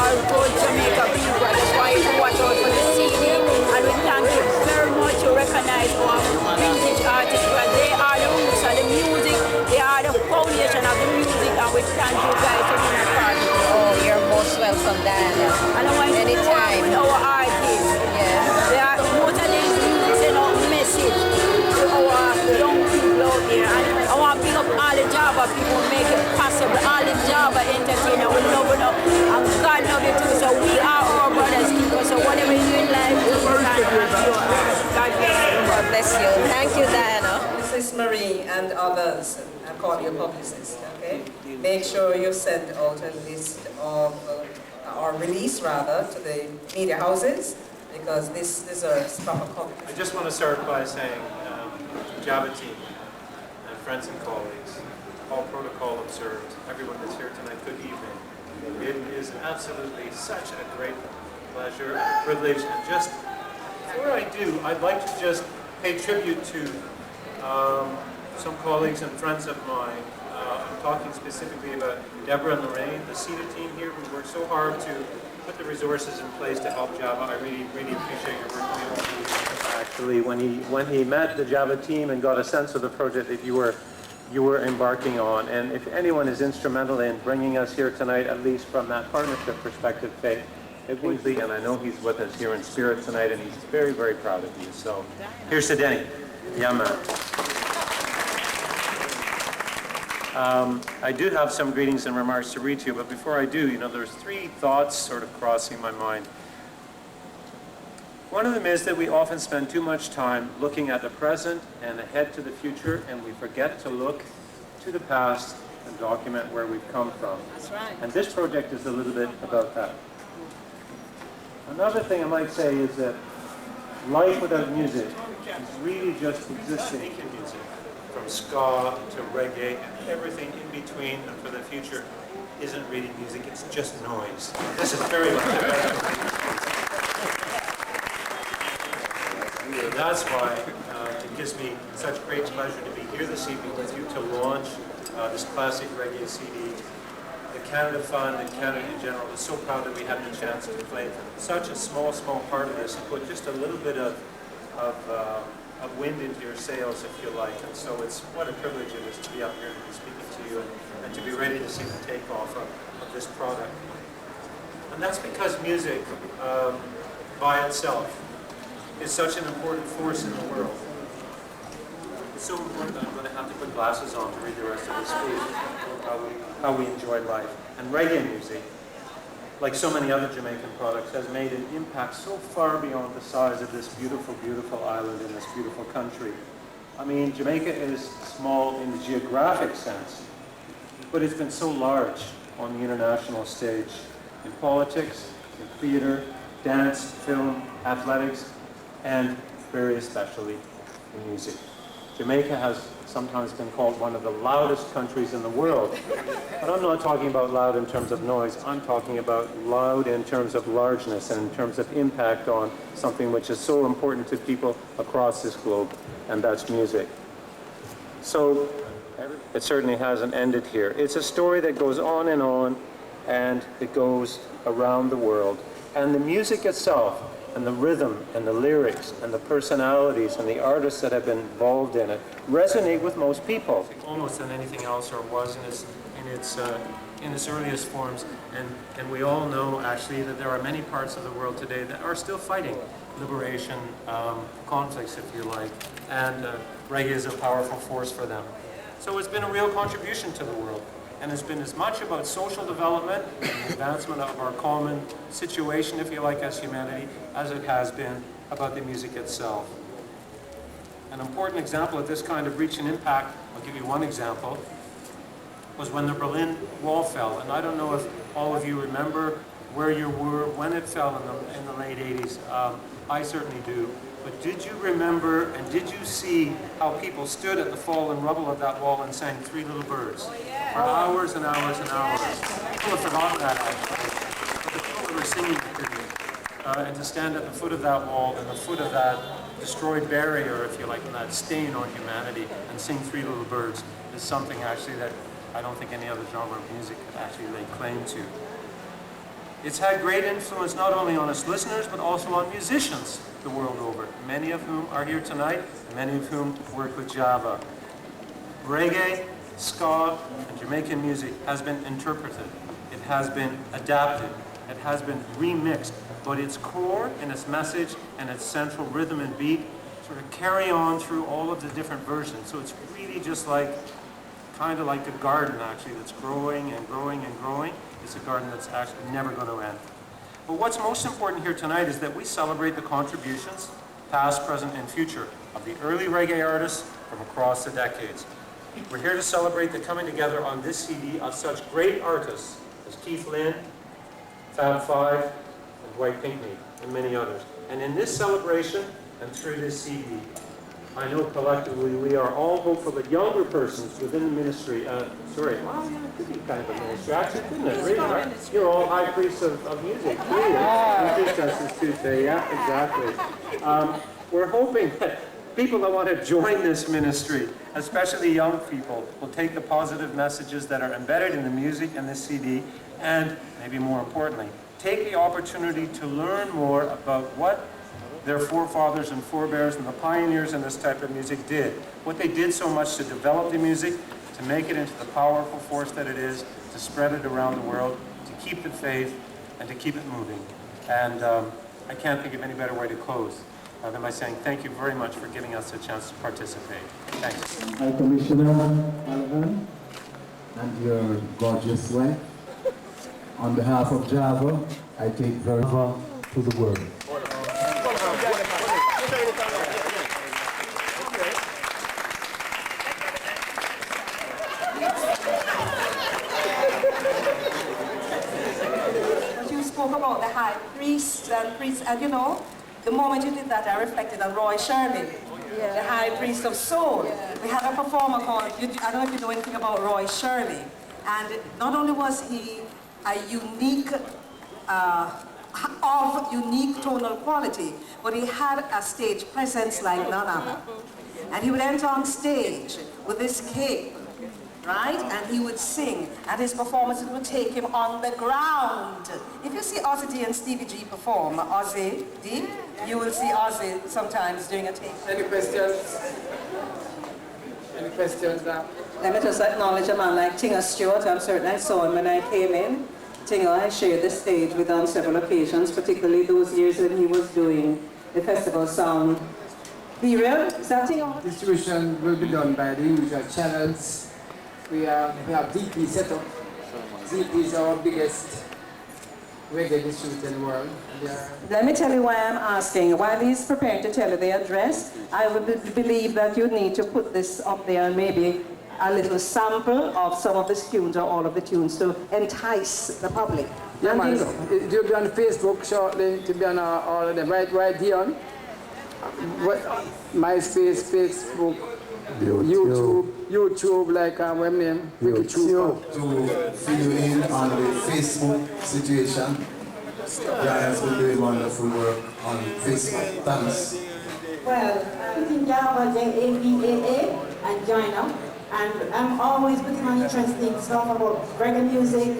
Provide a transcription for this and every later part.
our good Jamaica people. That's why you watch out for the CD. And we thank you very much to recognize our vintage artists because they are the roots of the music. They are the foundation of the music. And we thank you guys for being a part of it. Oh, you're most welcome, Diana. And I want to work with our artists. Yes. They are most of these music send out message to our young people out there. And I want to pick up all the Java people, make it possible. All the Java entertainer, we love it up. And God love you too. So we are our brothers keepers. So whatever you do in life, you can do. God bless you. God bless you. Thank you, Diana. Mrs. Marie and others, I call you publicist, okay? Make sure you send out a list of, or release rather, to the media houses, because this deserves proper coverage. I just want to start by saying, Java team and friends and colleagues, all protocol observed, everyone that's here tonight, good evening. It is absolutely such a great pleasure, privilege, and just, before I do, I'd like to just pay tribute to some colleagues and friends of mine. I'm talking specifically about Deborah and Lorraine, the CETA team here, who worked so hard to put the resources in place to help Java. I really, really appreciate your work. Actually, when he met the Java team and got a sense of the project that you were embarking on, and if anyone is instrumental in bringing us here tonight, at least from that partnership perspective, Faith, it would be, and I know he's with us here in spirit tonight, and he's very, very proud of you. So here's to Denny. Yeah, man. I do have some greetings and remarks to read to you, but before I do, there's three thoughts sort of crossing my mind. One of them is that we often spend too much time looking at the present and ahead to the future, and we forget to look to the past and document where we've come from. That's right. And this project is a little bit about that. Another thing I might say is that life without music is really just existing in music. From ska to reggae and everything in between and for the future isn't really music, it's just noise. This is very much so that's why it gives me such great pleasure to be here this evening with you to launch this classic reggae CD. The Canada Fund and Canada in general is so proud that we had the chance to play such a small part of this and put just a little bit of wind into your sails, if you like. And so it's what a privilege it is to be up here and be speaking to you and to be ready to see the takeoff of this product. And that's because music by itself is such an important force in the world. It's so important that I'm going to have to put glasses on to read the rest of this speech, how we enjoy life. And reggae music, like so many other Jamaican products, has made an impact so far beyond the size of this beautiful, beautiful island in this beautiful country. I mean, Jamaica is small in the geographic sense, but it's been so large on the international stage, in politics, in theater, dance, film, athletics, and very especially in music. Jamaica has sometimes been called one of the loudest countries in the world. But I'm not talking about loud in terms of noise. I'm talking about loud in terms of largeness and in terms of impact on something which is so important to people across this globe, and that's music. So it certainly hasn't ended here. It's a story that goes on, and it goes around the world. And the music itself, and the rhythm, and the lyrics, and the personalities, and the artists that have been involved in it resonate with most people. Almost than anything else, or was in its earliest forms. And we all know, actually, that there are many parts of the world today that are still fighting liberation, conflicts, if you like, and reggae is a powerful force for them. So it's been a real contribution to the world. And it's been as much about social development and the advancement of our common situation, if you like, as humanity, as it has been about the music itself. An important example of this kind of reach and impact, I'll give you one example, was when the Berlin Wall fell. And I don't know if all of you remember where you were when it fell in the late 80s. I certainly do. But did you remember and did you see how people stood at the fallen rubble of that wall and sang Three Little Birds? For hours and hours and hours. People have forgotten that, actually. But the people that were singing it didn't. And to stand at the foot of that wall and the foot of that destroyed barrier, if you like, and that stain on humanity, and sing Three Little Birds is something actually that I don't think any other genre of music could actually lay claim to. It's had great influence not only on its listeners, but also on musicians the world over, many of whom are here tonight, and many of whom work with Java. Reggae, ska, and Jamaican music has been interpreted. It has been adapted. It has been remixed. But its core and its message and its central rhythm and beat sort of carry on through all of the different versions. So it's really just like, kind of like a garden actually, that's growing and growing and growing. It's a garden that's actually never going to end. But what's most important here tonight is that we celebrate the contributions, past, present, and future, of the early reggae artists from across the decades. We're here to celebrate the coming together on this CD of such great artists as Keith Lynn, Fab Five, and Dwight Pinkney, and many others. And in this celebration and through this CD, I know collectively we are all hopeful that younger persons within the ministry, well, yeah, it could be kind of a ministry, actually, couldn't it? Really, right? You're all high priests of music. Really. Music Justice Tuesday, yeah, exactly. We're hoping that people that want to join this ministry, especially young people, will take the positive messages that are embedded in the music and this CD, and maybe more importantly, take the opportunity to learn more about what their forefathers and forebears and the pioneers in this type of music did. What they did so much to develop the music, to make it into the powerful force that it is, to spread it around the world, to keep the faith, and to keep it moving. And I can't think of any better way to close than by saying thank you very much for giving us a chance to participate. Thanks. High Commissioner Alvan and your gorgeous wife, on behalf of Java, I take Java to the world. You spoke about the high priests, and you know, the moment you did that, I reflected on Roy Shirley, the high priest of soul. We had a performer called, I don't know if you know anything about Roy Shirley, and not only was he a unique, of unique tonal quality, but he had a stage presence like none other. And he would enter on stage with this cape, right? And he would sing, and his performances would take him on the ground. If you see Ozzy D and Stevie G perform, Ozzy D, you will see Ozzy sometimes doing a tape. Any questions? Any questions now? Let me just acknowledge a man like Tinga Stewart. I'm certain I saw him when I came in. Tinga, I shared the stage with on several occasions, particularly those years when he was doing the festival sound. Be real? Is that Tinga? Distribution will be done by the usual channels. We have DP set up. DP is our biggest reggae distributor in the world. Let me tell you why I'm asking. While he's preparing to tell you the address, I would believe that you need to put this up there and maybe a little sample of some of the tunes or all of the tunes to entice the public. Yeah, man. It will be on Facebook shortly. To be on all of them. Right here on MySpace, Facebook, YouTube, like what name? YouTube. To fill you in on the Facebook situation, Giants will do wonderful work on Facebook. Thanks. Well, put in Java, J-A-V-A-A, and join up. And I'm always putting on interesting stuff about reggae music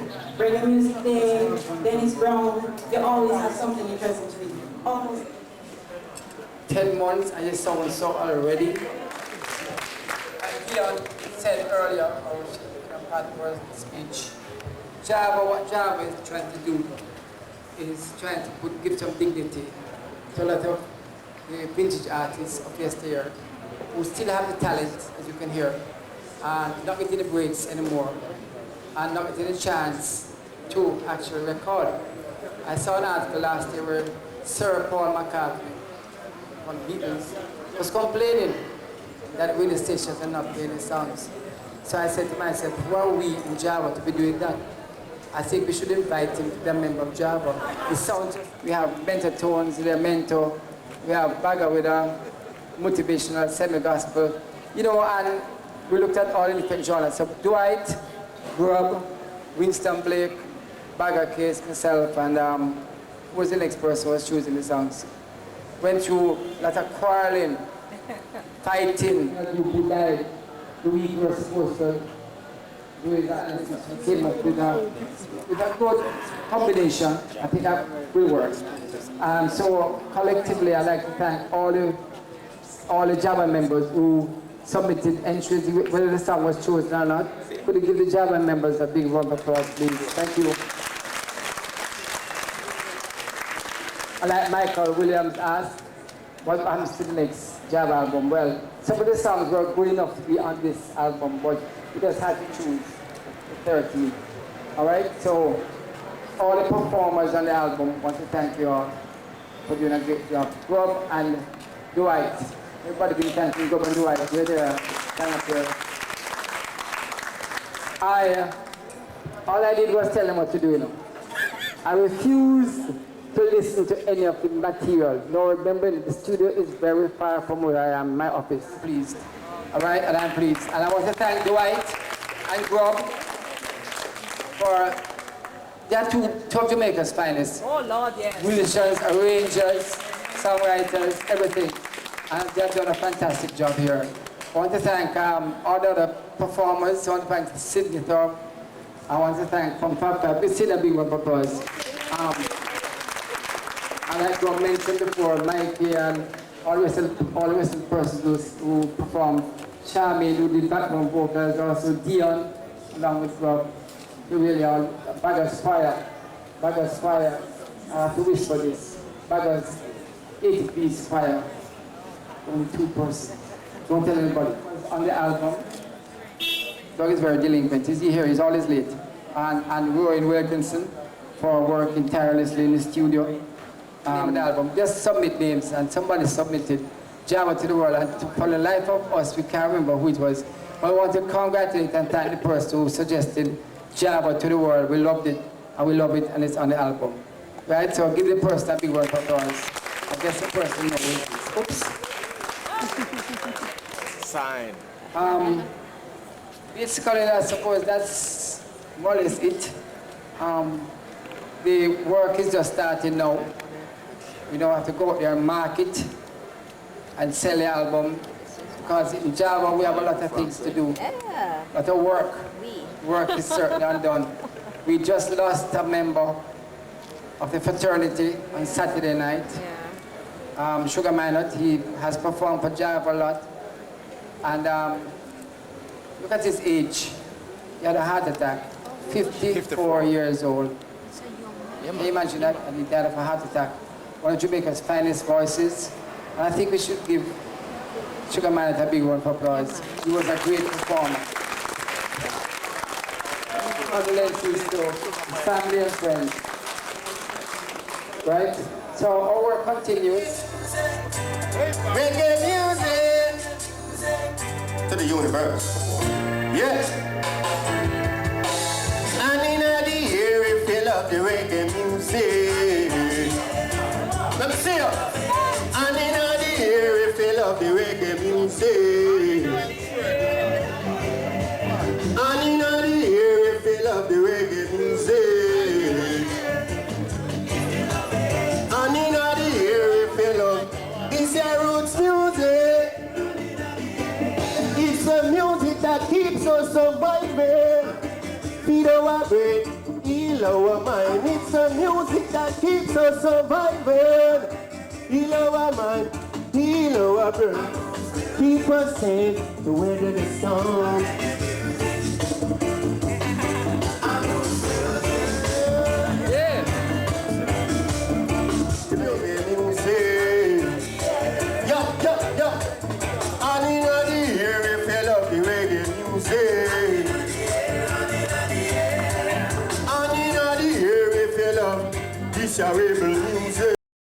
day, Dennis Brown. They always have something interesting to read. Almost 10 months, I just saw so already. Leon said earlier, part was speech. What Java is trying to do is trying to give some dignity to a lot of the vintage artists of yesteryear who still have the talent, as you can hear, and not getting the breaks anymore, and not getting the chance to actually record. I saw an article last year where Sir Paul McCartney, one of the Beatles, was complaining that radio stations are not playing his songs. So I said to myself, why are we in Java to be doing that? I think we should invite him to be a member of Java. The sound, we have mentor tones, their mentor, we have Bagger with a motivational semi-gospel, you know, and we looked at all the different genres. So Dwight, Grub, Winston Blake, Bagger Case, myself, and who was the next person who was choosing the songs. Went through a lot of quarreling, fighting. Who died the week we were supposed to doing that. He came up with a good combination. I think that will work. So collectively, I'd like to thank all the Java members who submitted entries, whether the song was chosen or not. Could you give the Java members a big round of applause, please? Thank you. Like Michael Williams asked, what happens to the next Java album? Well, some of the songs were good enough to be on this album, but we just had to choose 30. All right? So, all the performers on the album, want to thank you all for doing a great job. Rob and Dwight. Everybody can thank you, Rob and Dwight. You're there. Stand up here. All I did was tell them what to do, you know. I refused to listen to any of the material. Now remember, the studio is very far from where I am, my office. Pleased. All right, and I'm pleased. And I want to thank Dwight and Rob for they're two of Jamaica's finest. Oh, Lord, yes. Musicians, arrangers, songwriters, everything. And they've done a fantastic job here. I want to thank all the other performers. I want to thank Sydney Thorpe. I want to thank from Papa. It's in a big one because and like I mentioned before, Mikey and all the rest of the persons who performed. Charmaine, who did background vocals, also Dion, along with Rob. You really all, Baggers Fire. I have to wish for this. Baggers 80-piece fire. Only 2 persons. Don't tell anybody. On the album, Doug is very delinquent. Is he here? He's always late. And Roy Wilkinson for working tirelessly in the studio. The album. Just submit names, and somebody submitted Java to the World, and for the life of us, we can't remember who it was. But I want to congratulate and thank the person who suggested Java to the World. We loved it, and we love it, and it's on the album. Right? So give the person a big round of applause. I guess the person knows. Oops. Sign. Basically, I suppose that's more or less it. The work is just starting now. We don't have to go out there and market and sell the album, because in Java we have a lot of things to do. Yeah. A lot of work. Work is certainly undone. We just lost a member of the fraternity on Saturday night. Yeah. Sugar Minot, he has performed for Java a lot. And look at his age. He had a heart attack, 54 years old. Can you imagine that? And he died of a heart attack. One of Jamaica's finest voices. And I think we should give Sugar Minot a big round of applause. He was a great performer. Condolences to his family and friends. Right? So our work continues. Reggae music to the universe. Yes. And in the air we fill up the reggae music. Let me see you. And in the air we fill up the reggae music. And in the air we fill up the reggae music. And in the air we fill up. It's your roots music. It's the music that keeps us surviving. Feed our brain, heal our mind. It's the music that keeps us surviving. Heal our mind, heal our brain. Keep us safe to weather the storm. Yeah. The reggae music. Yo. And in the air we fill up the reggae music. And in the air we fill up this rebel music.